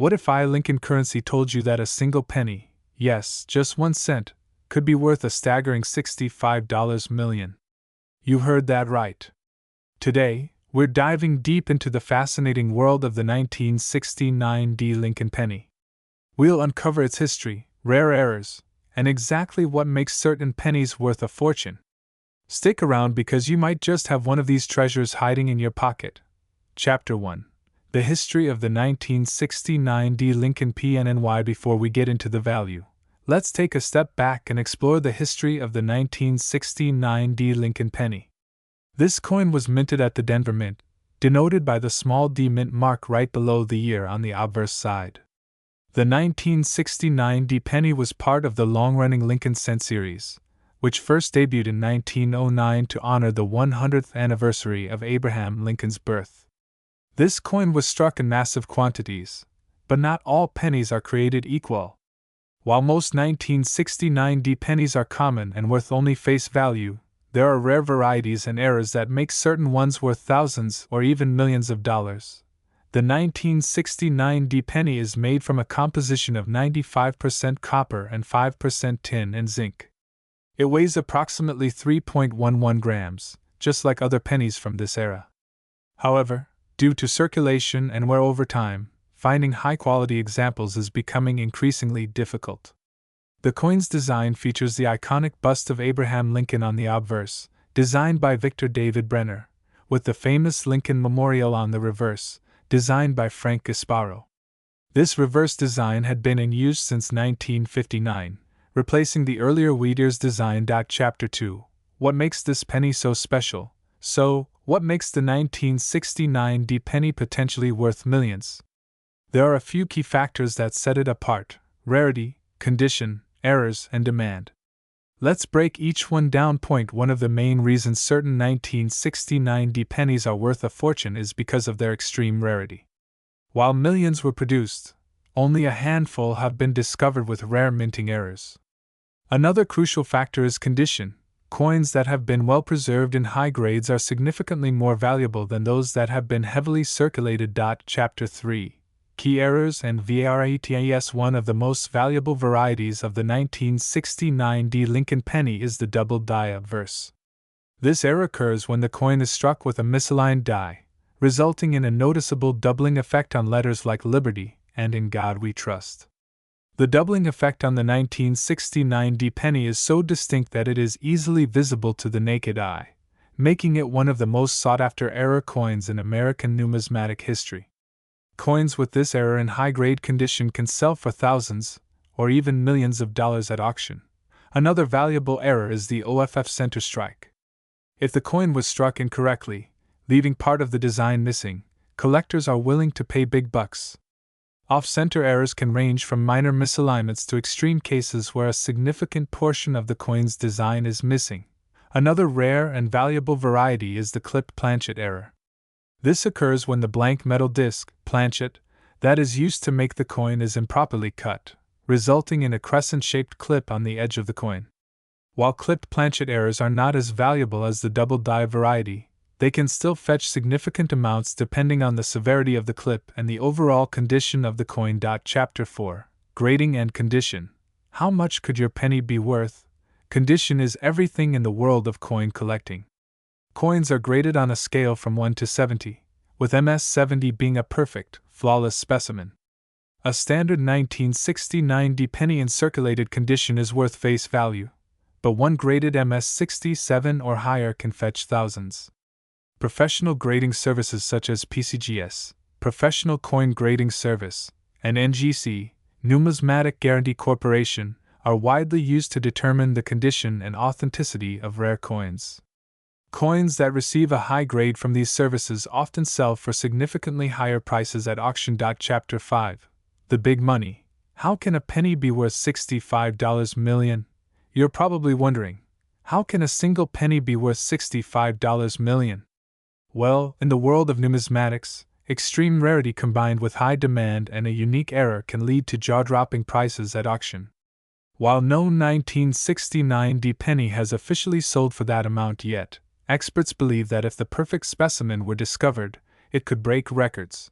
What if Lincoln currency told you that a single penny, yes, just 1 cent, could be worth a staggering $65 million? You heard that right. Today, we're diving deep into the fascinating world of the 1969 Lincoln penny. We'll uncover its history, rare errors, and exactly what makes certain pennies worth a fortune. Stick around because you might just have one of these treasures hiding in your pocket. Chapter 1: The History of the 1969 Lincoln PNNY. Before we get into the value, let's take a step back and explore the history of the 1969 Lincoln penny. This coin was minted at the Denver Mint, denoted by the small D mint mark right below the year on the obverse side. The 1969 penny was part of the long-running Lincoln cent series, which first debuted in 1909 to honor the 100th anniversary of Abraham Lincoln's birth. This coin was struck in massive quantities, but not all pennies are created equal. While most 1969 pennies are common and worth only face value, there are rare varieties and errors that make certain ones worth thousands or even millions of dollars. The 1969 penny is made from a composition of 95% copper and 5% tin and zinc. It weighs approximately 3.11 grams, just like other pennies from this era. However, due to circulation and wear over time, finding high-quality examples is becoming increasingly difficult. The coin's design features the iconic bust of Abraham Lincoln on the obverse, designed by Victor David Brenner, with the famous Lincoln Memorial on the reverse, designed by Frank Gasparo. This reverse design had been in use since 1959, replacing the earlier Whittier's design. Chapter 2: What makes this penny so special? So, what makes the 1969 penny potentially worth millions? There are a few key factors that set it apart: rarity, condition, errors, and demand. Let's break each one down. Point 1: of the main reasons certain 1969 pennies are worth a fortune is because of their extreme rarity. While millions were produced, only a handful have been discovered with rare minting errors. Another crucial factor is condition. Coins that have been well preserved in high grades are significantly more valuable than those that have been heavily circulated. Chapter 3: Key errors and varieties. One of the most valuable varieties of the 1969 Lincoln penny is the doubled die obverse. This error occurs when the coin is struck with a misaligned die, resulting in a noticeable doubling effect on letters like Liberty and In God We Trust. The doubling effect on the 1969 penny is so distinct that it is easily visible to the naked eye, making it one of the most sought-after error coins in American numismatic history. Coins with this error in high-grade condition can sell for thousands, or even millions of dollars at auction. Another valuable error is the OFF center strike. If the coin was struck incorrectly, leaving part of the design missing, collectors are willing to pay big bucks. Off-center errors can range from minor misalignments to extreme cases where a significant portion of the coin's design is missing. Another rare and valuable variety is the clipped planchet error. This occurs when the blank metal disc, planchet, that is used to make the coin is improperly cut, resulting in a crescent-shaped clip on the edge of the coin. While clipped planchet errors are not as valuable as the double die variety, they can still fetch significant amounts depending on the severity of the clip and the overall condition of the coin. Chapter 4: Grading and Condition. How much could your penny be worth? Condition is everything in the world of coin collecting. Coins are graded on a scale from 1 to 70, with MS 70 being a perfect, flawless specimen. A standard 1969 penny in circulated condition is worth face value, but one graded MS 67 or higher can fetch thousands. Professional grading services such as PCGS, Professional Coin Grading Service, and NGC, Numismatic Guarantee Corporation, are widely used to determine the condition and authenticity of rare coins. Coins that receive a high grade from these services often sell for significantly higher prices at auction. Chapter 5: The Big Money. How can a penny be worth $65 million? You're probably wondering, how can a single penny be worth $65 million? Well, in the world of numismatics, extreme rarity combined with high demand and a unique error can lead to jaw-dropping prices at auction. While no 1969 penny has officially sold for that amount yet, experts believe that if the perfect specimen were discovered, it could break records.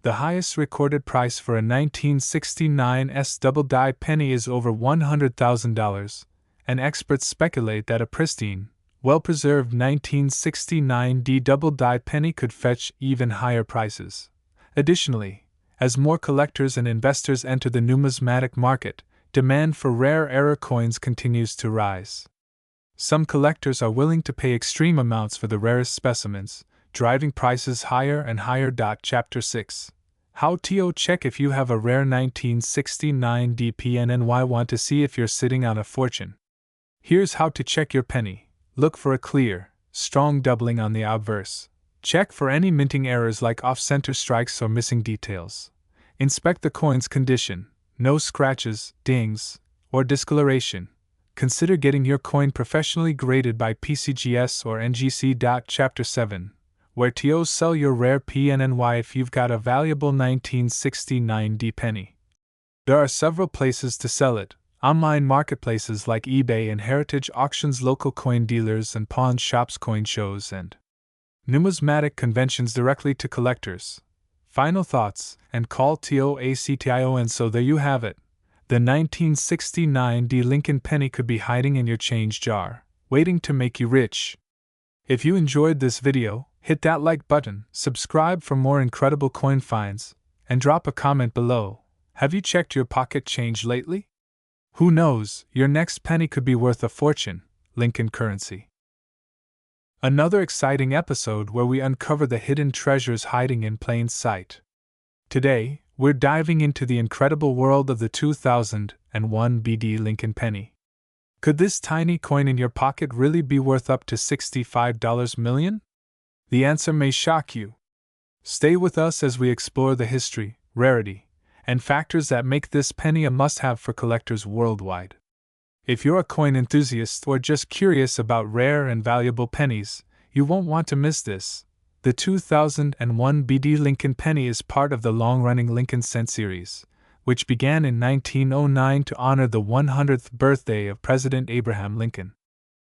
The highest recorded price for a 1969's double-die penny is over $100,000, and experts speculate that a pristine, well-preserved 1969 double-die penny could fetch even higher prices. Additionally, as more collectors and investors enter the numismatic market, demand for rare era coins continues to rise. Some collectors are willing to pay extreme amounts for the rarest specimens, driving prices higher and higher. Chapter 6. How to check if you have a rare 1969 DPNNY. Want to see if you're sitting on a fortune? Here's how to check your penny. Look for a clear, strong doubling on the obverse. Check for any minting errors like off-center strikes or missing details. Inspect the coin's condition. No scratches, dings, or discoloration. Consider getting your coin professionally graded by PCGS or NGC. Chapter 7. Where to sell your rare PNNY if you've got a valuable 1969 D penny. There are several places to sell it: online marketplaces like eBay and heritage auctions, local coin dealers and pawn shops, coin shows, and numismatic conventions directly to collectors. Final thoughts and call TOACTION. So there you have it. The 1969 D Lincoln penny could be hiding in your change jar, waiting to make you rich. If you enjoyed this video, hit that like button, subscribe for more incredible coin finds, and drop a comment below. Have you checked your pocket change lately? Who knows, your next penny could be worth a fortune. Lincoln currency. Another exciting episode where we uncover the hidden treasures hiding in plain sight. Today, we're diving into the incredible world of the 2001 BD Lincoln penny. Could this tiny coin in your pocket really be worth up to $65 million? The answer may shock you. Stay with us as we explore the history, rarity, and factors that make this penny a must-have for collectors worldwide. If you're a coin enthusiast or just curious about rare and valuable pennies, you won't want to miss this. The 2001 BD Lincoln penny is part of the long-running Lincoln Cent series, which began in 1909 to honor the 100th birthday of President Abraham Lincoln.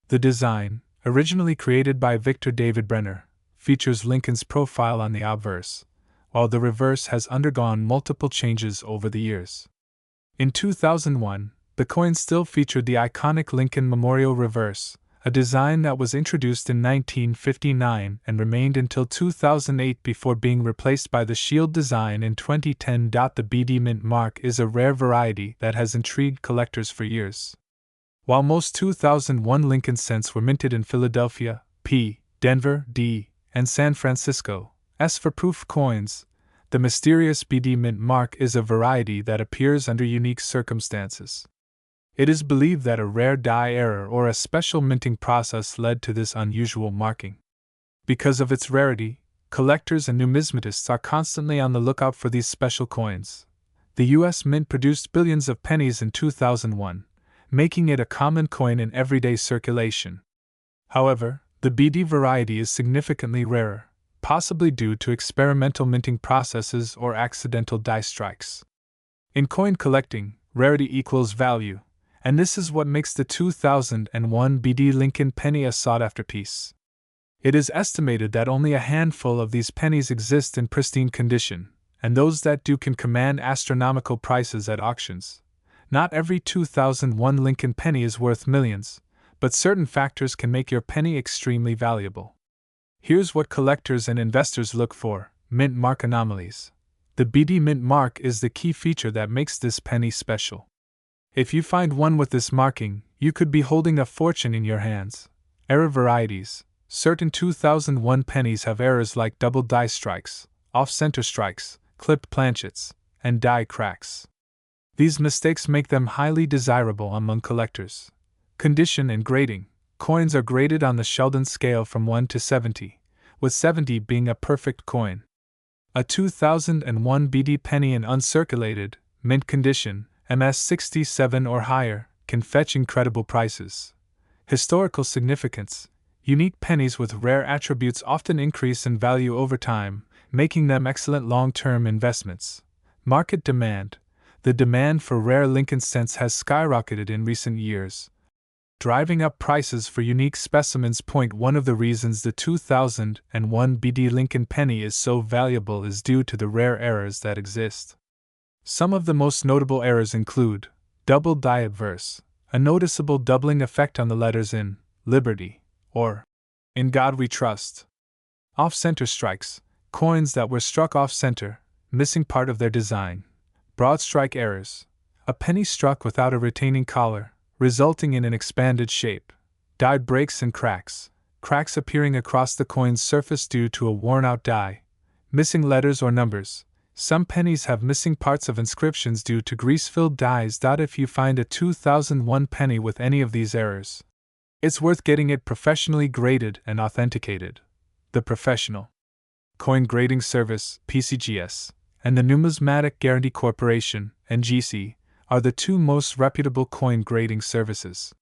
The design, originally created by Victor David Brenner, features Lincoln's profile on the obverse, while the reverse has undergone multiple changes over the years. In 2001, the coin still featured the iconic Lincoln Memorial reverse, a design that was introduced in 1959 and remained until 2008 before being replaced by the shield design in 2010. The BD Mint mark is a rare variety that has intrigued collectors for years. While most 2001 Lincoln cents were minted in Philadelphia, P., Denver, D., and San Francisco, S for proof coins, the mysterious BD Mint mark is a variety that appears under unique circumstances. It is believed that a rare die error or a special minting process led to this unusual marking. Because of its rarity, collectors and numismatists are constantly on the lookout for these special coins. The U.S. Mint produced billions of pennies in 2001, making it a common coin in everyday circulation. However, the BD variety is significantly rarer, possibly due to experimental minting processes or accidental die strikes. In coin collecting, rarity equals value, and this is what makes the 2001 BD Lincoln penny a sought-after piece. It is estimated that only a handful of these pennies exist in pristine condition, and those that do can command astronomical prices at auctions. Not every 2001 Lincoln penny is worth millions, but certain factors can make your penny extremely valuable. Here's what collectors and investors look for: mint mark anomalies. The BD Mint mark is the key feature that makes this penny special. If you find one with this marking, you could be holding a fortune in your hands. Error varieties. Certain 2001 pennies have errors like double die strikes, off-center strikes, clipped planchets, and die cracks. These mistakes make them highly desirable among collectors. Condition and grading. Coins are graded on the Sheldon scale from 1 to 70, with 70 being a perfect coin. A 2001 BD penny in uncirculated, mint condition, MS 67 or higher, can fetch incredible prices. Historical significance. Unique pennies with rare attributes often increase in value over time, making them excellent long-term investments. Market demand. The demand for rare Lincoln cents has skyrocketed in recent years. driving up prices for unique specimens. One of the reasons the 2001 BD Lincoln penny is so valuable is due to the rare errors that exist. Some of the most notable errors include double die adverse, a noticeable doubling effect on the letters in Liberty or In God We Trust. Off-center strikes, coins that were struck off-center, missing part of their design. Broad strike errors, a penny struck without a retaining collar, resulting in an expanded shape. Die breaks and cracks, cracks appearing across the coin's surface due to a worn-out die. Missing letters or numbers. Some pennies have missing parts of inscriptions due to grease-filled dies. If you find a 2001 penny with any of these errors, it's worth getting it professionally graded and authenticated. The Professional Coin Grading Service (PCGS) and the Numismatic Guarantee Corporation (NGC) are the two most reputable coin grading services.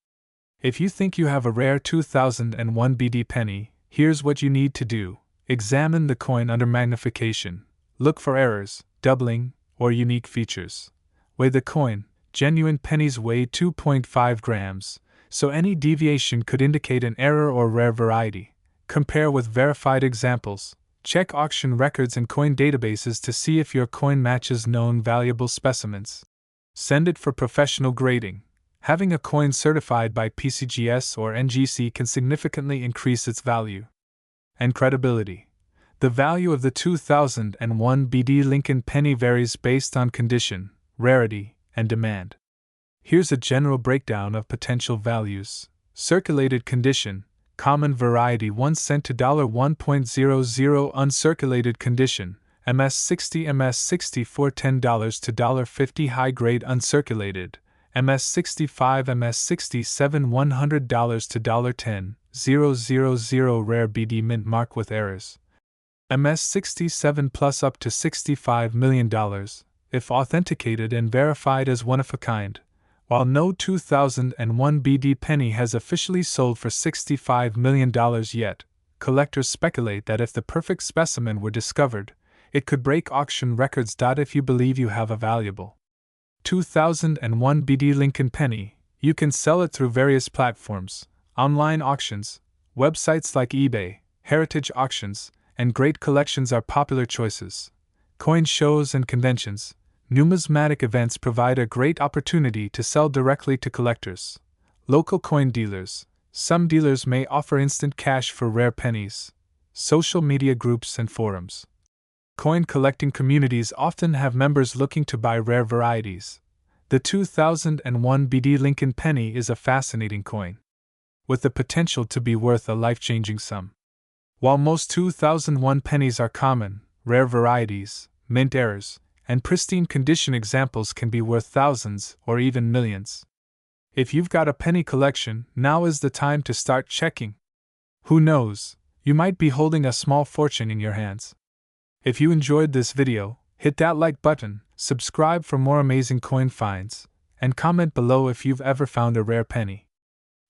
If you think you have a rare 2001 BD penny, here's what you need to do. Examine the coin under magnification. Look for errors, doubling, or unique features. Weigh the coin. Genuine pennies weigh 2.5 grams, so any deviation could indicate an error or rare variety. Compare with verified examples. Check auction records and coin databases to see if your coin matches known valuable specimens. Send it for professional grading. Having a coin certified by PCGS or NGC can significantly increase its value and credibility. The value of the 2001 BD Lincoln penny varies based on condition, rarity, and demand. Here's a general breakdown of potential values. Circulated condition, common variety 1 cent to $1.00. Uncirculated condition, MS60 MS64 $10 to $1.50. High grade uncirculated, MS65 MS67 $100 to $10.00. Rare BD mint mark with errors, MS67 plus up to $65 million, if authenticated and verified as one of a kind. While no 2001 BD penny has officially sold for $65 million yet, collectors speculate that if the perfect specimen were discovered, it could break auction records. If you believe you have a valuable 2001 BD Lincoln penny, you can sell it through various platforms, online auctions, websites like eBay, heritage auctions, and great collections are popular choices. Coin shows and conventions, numismatic events provide a great opportunity to sell directly to collectors. Local coin dealers, some dealers may offer instant cash for rare pennies. Social media groups and forums. Coin collecting communities often have members looking to buy rare varieties. The 2001 BD Lincoln penny is a fascinating coin, with the potential to be worth a life-changing sum. While most 2001 pennies are common, rare varieties, mint errors, and pristine condition examples can be worth thousands or even millions. If you've got a penny collection, now is the time to start checking. Who knows, you might be holding a small fortune in your hands. If you enjoyed this video, hit that like button, subscribe for more amazing coin finds, and comment below if you've ever found a rare penny.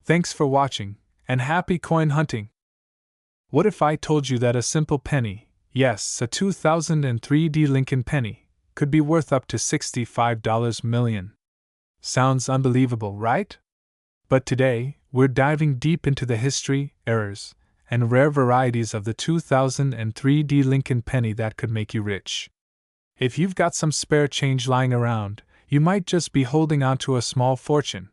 Thanks for watching, and happy coin hunting! What if I told you that a simple penny, yes, a 2003 BD Lincoln penny, could be worth up to $65 million? Sounds unbelievable, right? But today, we're diving deep into the history, errors, and rare varieties of the 2003 BD Lincoln penny that could make you rich. If you've got some spare change lying around, you might just be holding on to a small fortune.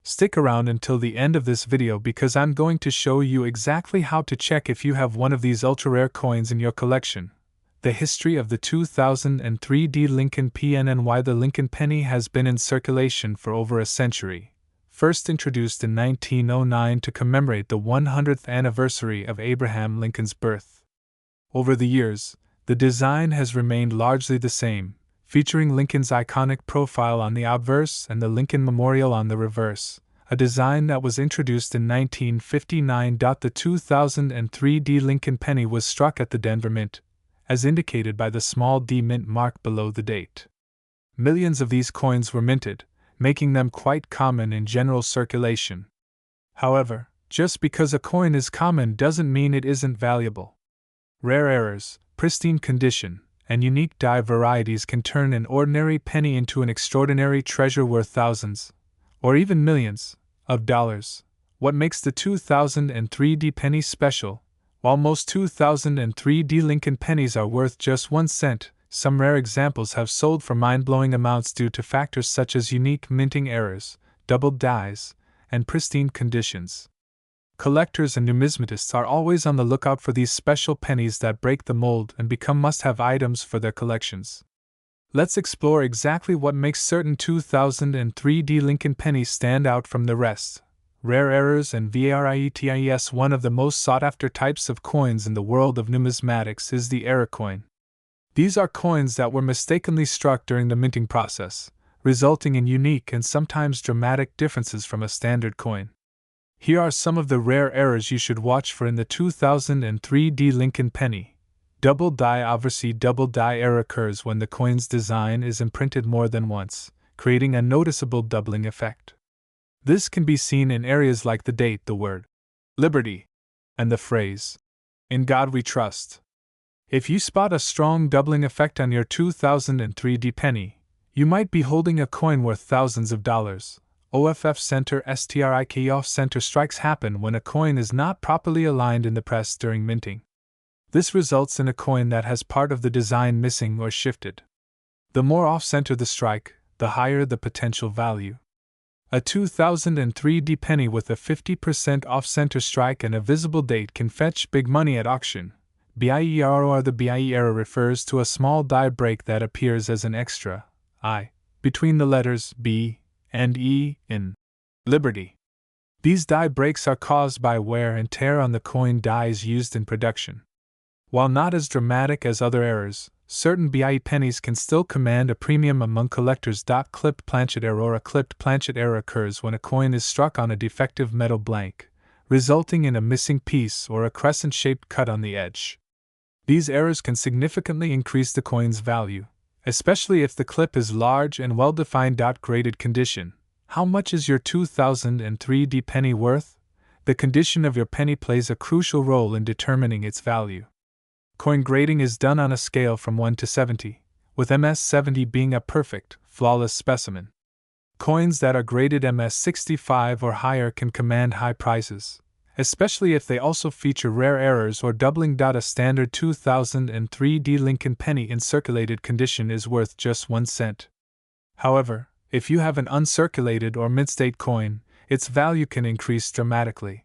Stick around until the end of this video because I'm going to show you exactly how to check if you have one of these ultra-rare coins in your collection, the history of the 2003 BD Lincoln PN and why the Lincoln penny has been in circulation for over a century. First introduced in 1909 to commemorate the 100th anniversary of Abraham Lincoln's birth. Over the years, the design has remained largely the same, featuring Lincoln's iconic profile on the obverse and the Lincoln Memorial on the reverse, a design that was introduced in 1959. The 2003 BD Lincoln penny was struck at the Denver Mint, as indicated by the small D mint mark below the date. Millions of these coins were minted, making them quite common in general circulation. However, just because a coin is common doesn't mean it isn't valuable. Rare errors, pristine condition, and unique die varieties can turn an ordinary penny into an extraordinary treasure worth thousands, or even millions, of dollars. What makes the 2003 penny special? While most 2003 Lincoln pennies are worth just 1 cent, some rare examples have sold for mind-blowing amounts due to factors such as unique minting errors, doubled dies, and pristine conditions. Collectors and numismatists are always on the lookout for these special pennies that break the mold and become must-have items for their collections. Let's explore exactly what makes certain 2003 Lincoln pennies stand out from the rest. Rare errors and variety. One of the most sought-after types of coins in the world of numismatics is the error coin. These are coins that were mistakenly struck during the minting process, resulting in unique and sometimes dramatic differences from a standard coin. Here are some of the rare errors you should watch for in the 2003 Lincoln penny. Double die. Obviously, double die error occurs when the coin's design is imprinted more than once, creating a noticeable doubling effect. This can be seen in areas like the date, the word liberty, and the phrase, "In God we trust." If you spot a strong doubling effect on your 2003 penny, you might be holding a coin worth thousands of dollars. OFF center strike. Off-center strikes happen when a coin is not properly aligned in the press during minting. This results in a coin that has part of the design missing or shifted. The more off-center the strike, the higher the potential value. A 2003 penny with a 50% off-center strike and a visible date can fetch big money at auction. BIEROR. The BIE error refers to a small die break that appears as an extra I between the letters B and E in liberty. These die breaks are caused by wear and tear on the coin dies used in production. While not as dramatic as other errors, certain BIE pennies can still command a premium among collectors. Clipped planchet error. A clipped planchet error occurs when a coin is struck on a defective metal blank, resulting in a missing piece or a crescent-shaped cut on the edge. These errors can significantly increase the coin's value, especially if the clip is large and well-defined. Graded condition. How much is your 2003 penny worth? The condition of your penny plays a crucial role in determining its value. Coin grading is done on a scale from 1 to 70, with MS 70 being a perfect, flawless specimen. Coins that are graded MS 65 or higher can command high prices, especially if they also feature rare errors or doubling. A standard 2003 Lincoln penny in circulated condition is worth just 1 cent. However, if you have an uncirculated or mid-state coin, its value can increase dramatically.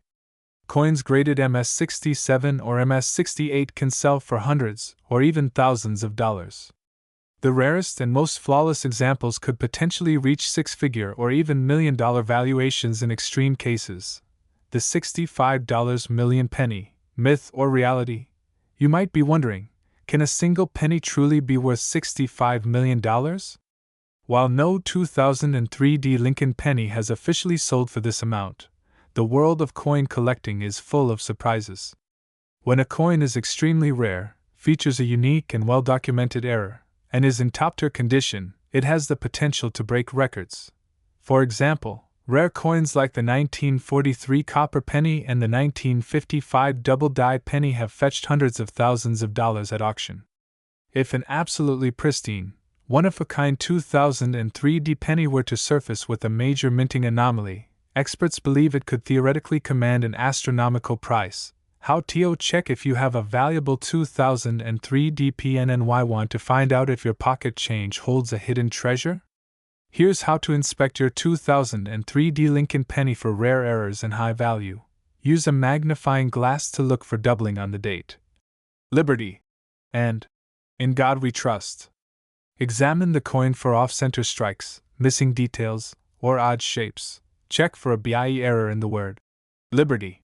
Coins graded MS 67 or MS 68 can sell for hundreds or even thousands of dollars. The rarest and most flawless examples could potentially reach six-figure or even million-dollar valuations in extreme cases. The $65 million penny, myth or reality? You might be wondering, can a single penny truly be worth $65 million? While no 2003 Lincoln penny has officially sold for this amount, the world of coin collecting is full of surprises. When a coin is extremely rare, features a unique and well-documented error, and is in top-tier condition, it has the potential to break records. For example, rare coins like the 1943 copper penny and the 1955 double-die penny have fetched hundreds of thousands of dollars at auction. If an absolutely pristine, one-of-a-kind 2003 penny were to surface with a major minting anomaly, experts believe it could theoretically command an astronomical price. How to check if you have a valuable 2003 PNNY? Want to find out if your pocket change holds a hidden treasure? Here's how to inspect your 2003 Lincoln penny for rare errors and high value. Use a magnifying glass to look for doubling on the date, liberty, and "In God we trust." Examine the coin for off-center strikes, missing details, or odd shapes. Check for a BIE error in the word liberty.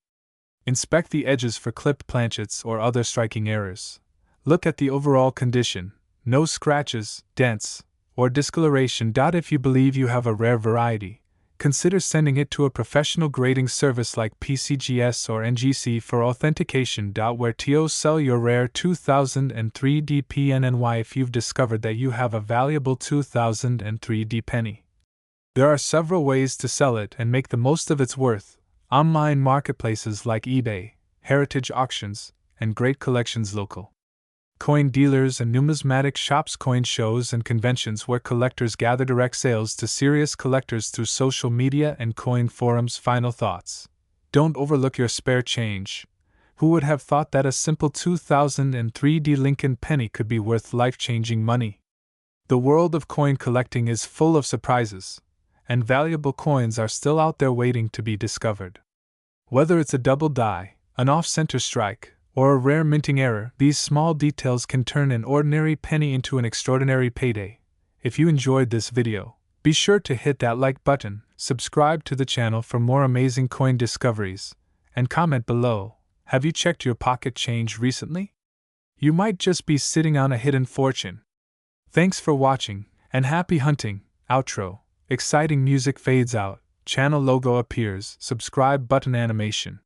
Inspect the edges for clipped planchets or other striking errors. Look at the overall condition, no scratches, dents, or discoloration. If you believe you have a rare variety, consider sending it to a professional grading service like PCGS or NGC for authentication. Where to sell your rare 2003 PNNY if you've discovered that you have a valuable 2003 penny. There are several ways to sell it and make the most of its worth. Online marketplaces like eBay, heritage auctions, and great collections local. Coin dealers and numismatic shops, coin shows and conventions where collectors gather, direct sales to serious collectors through social media and coin forums. Final thoughts. Don't overlook your spare change. Who would have thought that a simple 2003 Lincoln penny could be worth life-changing money? The world of coin collecting is full of surprises, and valuable coins are still out there waiting to be discovered. Whether it's a double die, an off-center strike, or a rare minting error, these small details can turn an ordinary penny into an extraordinary payday. If you enjoyed this video, be sure to hit that like button, subscribe to the channel for more amazing coin discoveries, and comment below. Have you checked your pocket change recently? You might just be sitting on a hidden fortune. Thanks for watching, and happy hunting. Outro. Exciting music fades out, channel logo appears, subscribe button animation.